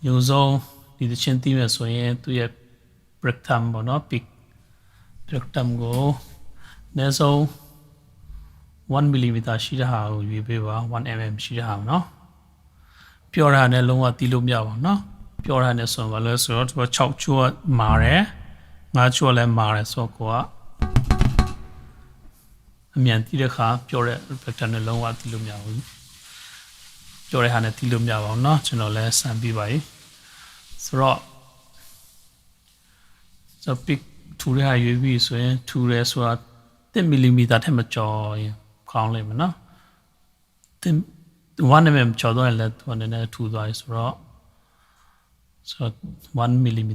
有时候你的前提面所以都要 break time บ่เนาะ pick break time ကိုအနည်းဆုံး1 mm ရှိတဲ့ဟာကိုရွေးပေးပါ1 mm ရှိတဲ့ဟာเนาะပျော်တာနဲ့လုံးဝတီးလို့မရပါဘူးเนาะပျော်တာနဲ့ဆိုရင်ဘာလဲဆိုတော့သူက6ချိုးမာတယ်9ချိုးလည်းမာတယ်ဆိုတော့ကိုကအမြန်တီးတဲ့ခါပျော်တဲ့ break time နဲ့လုံးဝတီးလို့မရဘူးပျော်တဲ့ဟာနဲ့တီးလို့မရပါဘူးเนาะကျွန်တော်လည်းစမ်းပြပါမယ်ဆိုတော့ pick ထူတဲ့ဟာရွေးပြီးဆိုရင်ထူရဲဆိုတာ10 mm ထက်မကျော်ရင်ကောင်းလိမ့်မယ်နော်1 mm ကျော်တော့လည်းသူအနေနဲ့ထူသွားပြီဆိုတော့1 mm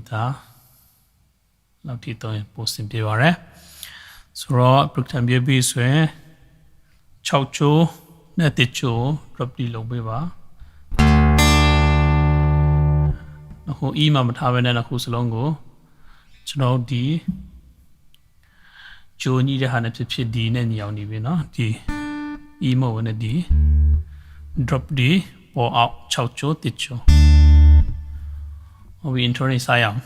လောက်ထိတော့ပိုစင်ပြပါရယ်ဆိုတော့ break time ရွေးပြီးဆိုရင်6ချိုးနဲ့1ချိုး drop ဒီလုပ်ပေးပါအခု e မှာမထားဘဲနဲ့အခုစလုံးကိုကျွန်တော်ဒီဂျိုညီတဲ့ဟာနဲ့ဖြစ်ဖြစ်ဒီနဲ့ညီအောင်နေပြီเนาะဒီ e မဟုတ်နဲ့ဒီ drop ဒီပေါ်အောက်6ချိုး1ချိုးဟို intro နဲ့စရအောင်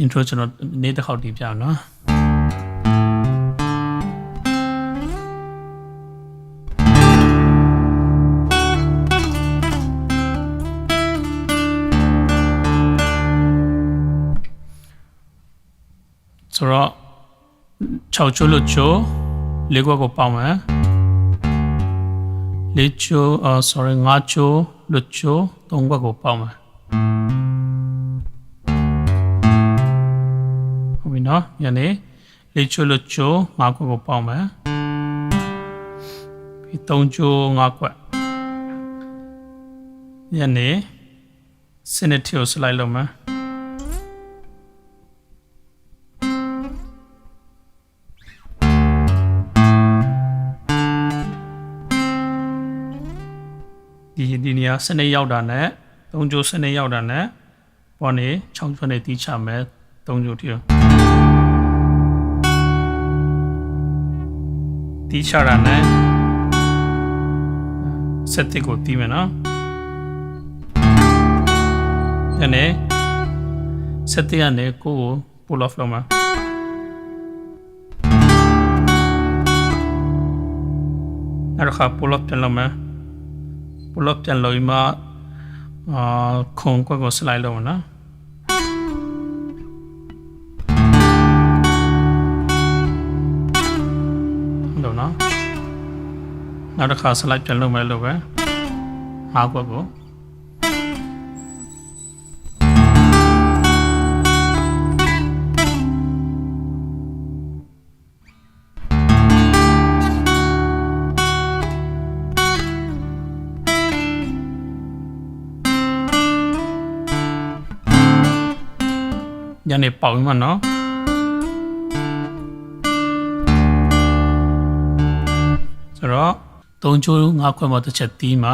intro ကျွန်တော်နေ့တစ်ခေါက်ဒီပြအောင်เนาะဆိုတော့6ချိုးလို့ချိုး၄ခွက်ကိုပေါင်းမယ်၄ချိုးsorry 5ချိုးလို့ချိုး3ခွက်ကိုပေါင်းမယ်ဟုတ်ပြီနော်ညနေ၄ချိုးလို့ချိုး5ခွက်ကိုပေါင်းမယ်ပြီး3ချိုး5ခွက်ညနေစနစ်ထီကိုစလိုက်လုပ်မယ်ဒီနေရာစနေရောက်တာနဲ့3ချိုးစနေရောက်တာနဲ့ပေါ်နေ6ချိုးနဲ့တီးချမယ်3ချိုးတီးတီးချတာနဲ့ဆက်တစ်ကိုတီးမယ်နော်ညနေဆက်တစ်ကနေကို pull off လုပ်မှာအဲ့ဒါခါ pull off ပြန်လုပ်မယ်pull up ပြန်လို့မှခုံကွက်ကို slide လုပ်နော်ဟုတ်နော်နောက်တစ်ခါ slide ပြန်လုပ်မယ်လို့ပဲအားကွက်ကိုညနေပေါင်းမှနော်ဆိုတော့3ချိုး5ခွက်မှတစ်ချက်တီးမှ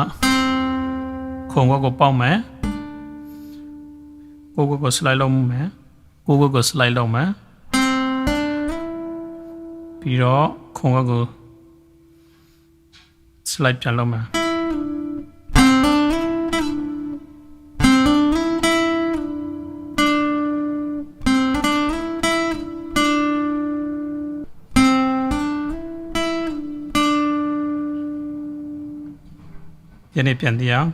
ခုံကွက်ကိုပေါက်မယ်ကိုကွက်ကို slide လုပ်မယ်ကိုကွက်ကို slide လုပ်မယ်ပြီးတော့ခုံကွက်ကို slide ပြန်လုပ်မယ်ယနေ့ပြန်တရား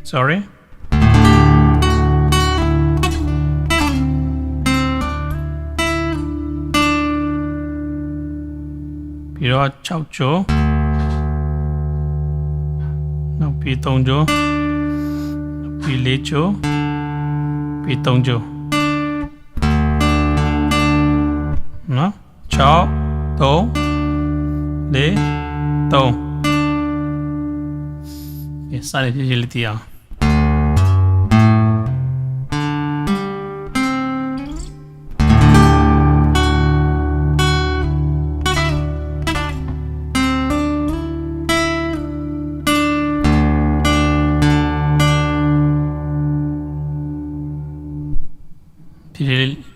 sorry ပြီးတော့6ချိုးနောက်ပြီး3ချိုးပြီး4ချိုးပြီး3ချိုးနော်6 3 4 3 ये सारे चीजें लेती आ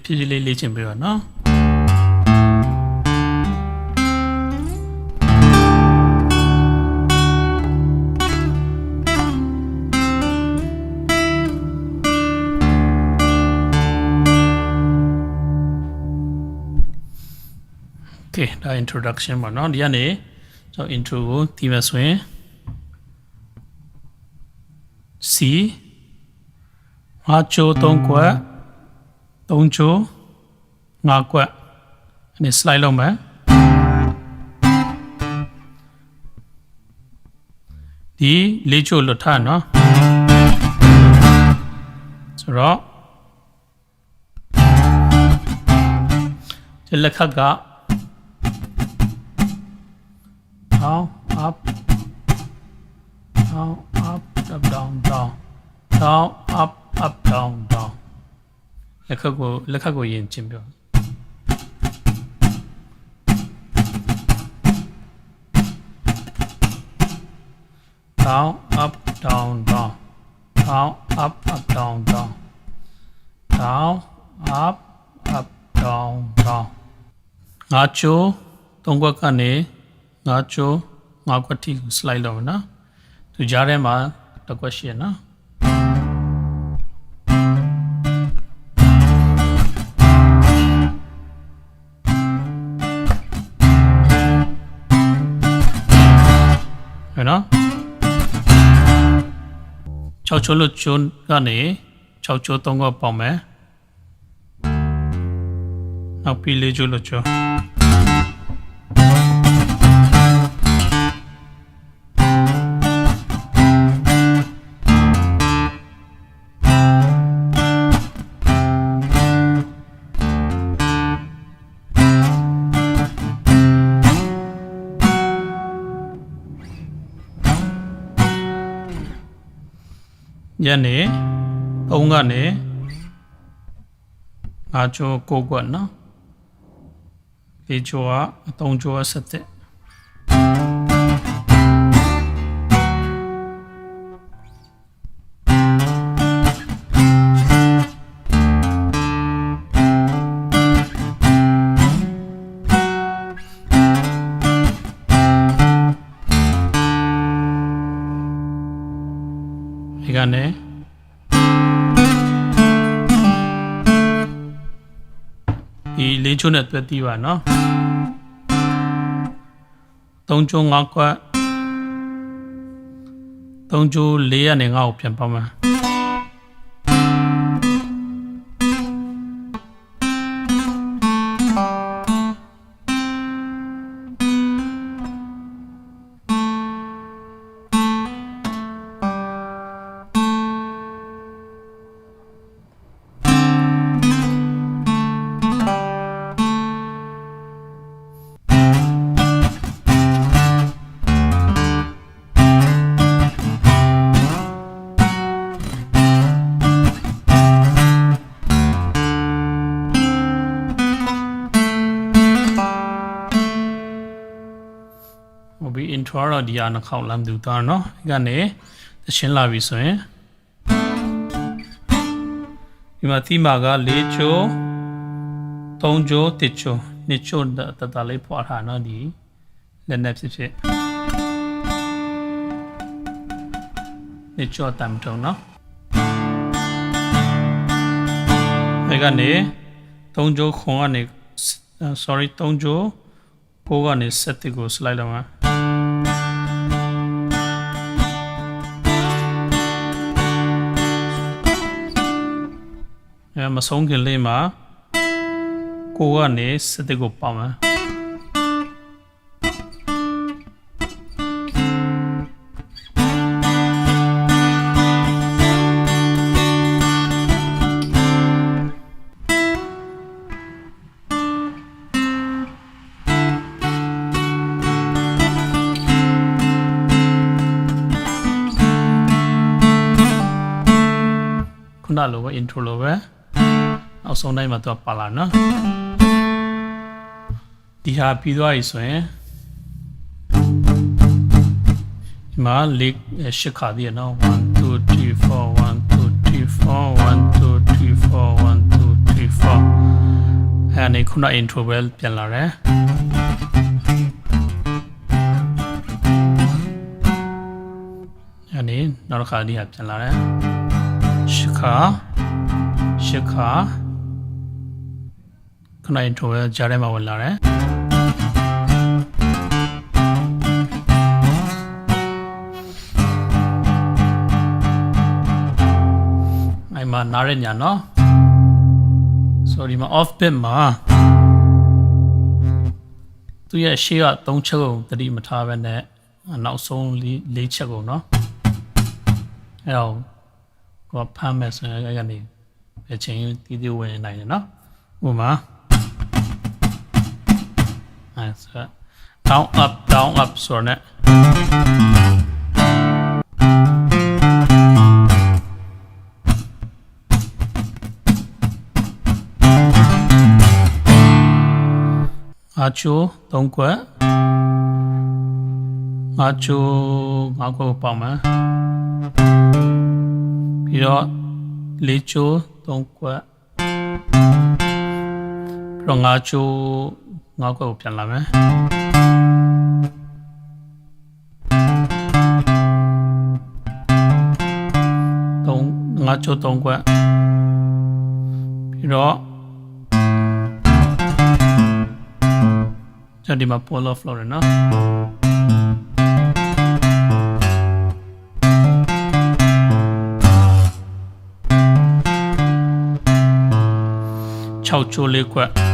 फिर ले चंपे ना okay ဒါ introduction ပါเนาะဒီကနေကျွန်တော် intro ကိုဒီမှာဆိုရင် C 5ချိုး3ကွက်3ချိုး5ကွက်အနေ slide လုပ်မယ်ဒီ4ချိုးလွတ်ထားเนาะဆိုတော့ဒီလက်ခတ်က down up down up up down down down up up down down လက်ခတ်ကိုယဉ်ချင်းပြော down up down down down up up down down down up up down down ငါချိုး3ခွက်ကနေငါချိုး5ခွက်ထိကို slide လုပ်မယ်နော်သူကြားထဲမှာတစ်ခွက်ရှိရနော်ဟဲ့နော်6ချိုးလို့ချိုးကနေ6ချိုး3ခွက်ပေါက်မယ်နောက်ပြီး4ချိုးလို့ချိုးညနေ3ကနေ5ချိုး9ခွက်နော်4ချိုးက3ချိုးက7ဒီကနေဒီ4ချိုးနဲ့တွဲတီးပါနော်3ချိုး5ခွက်3ချိုး4ကနေ5ကိုပြန်ပေါက်မှာဒီ intro တော့ဒီအားနှခေါက်လမ်းသူသားเนาะဒီကနေသရှင်းလာပြီဆိုရင်ဒီမှာသီးမာက4ချိုး3ချိုး1ချိုး2ချိုးတတလေးဖွာထားเนาะဒီလက်နဲ့ဖြစ်ဖြစ်2ချိုးတမ်တုံเนาะဒီကနေ3ချိုးခွန်ကနေ sorry 3ချိုး9ကနေ7ကို slide လုပ်မှာမဆုံးခင်လေးမှာ9ကနေ7ကိုပေါက်မှာခုနလိုပဲ intro လိုပဲနောက်ဆုံးတိုင်းမှာတော့ပါလာနော်ဒီဟာပြီးသွားပြီဆိုရင်ဒီမှာ8ခါသေးရနော်1 2 3 4 1 2 3 4 1 2 3 4 1 2 3 4အဲ့ဒီခုန intro ပဲပြန်လာတယ်အဲ့ဒီနောက်တစ်ခါဒီဟာပြန်လာတယ်8ခါခဏ intro ပဲကြားထဲမှာဝင်လာတယ် နားရညာနော် sorry မှာ off bit မှာသူရဲ့ရှေ့က3ချက်ကိုတတိမထားပဲနဲ့နောက်ဆုံး4ချက်ကိုနော်အဲ့တော့ကိုဖမ်းမယ်ဆိုရင်အဲ့ကနေပဲချင်းတီးတီးဝင်နိုင်တယ်နော်ဥပမာအဲ့ဆို down up ဆိုတော့ ne acho 3 ခွက် acho 5 ခွက်ကိုပေါက်မယ်ပြီးတော့4ချိုး3 ခွက်ပြီးတော့5ချိုး5 ခွက်ကိုပြန်လာမယ်5ချိုး3 ခွက်ပြီးတော့ဒီမှာ pull off လုပ်ရနော်6ချိုး4 ခွက်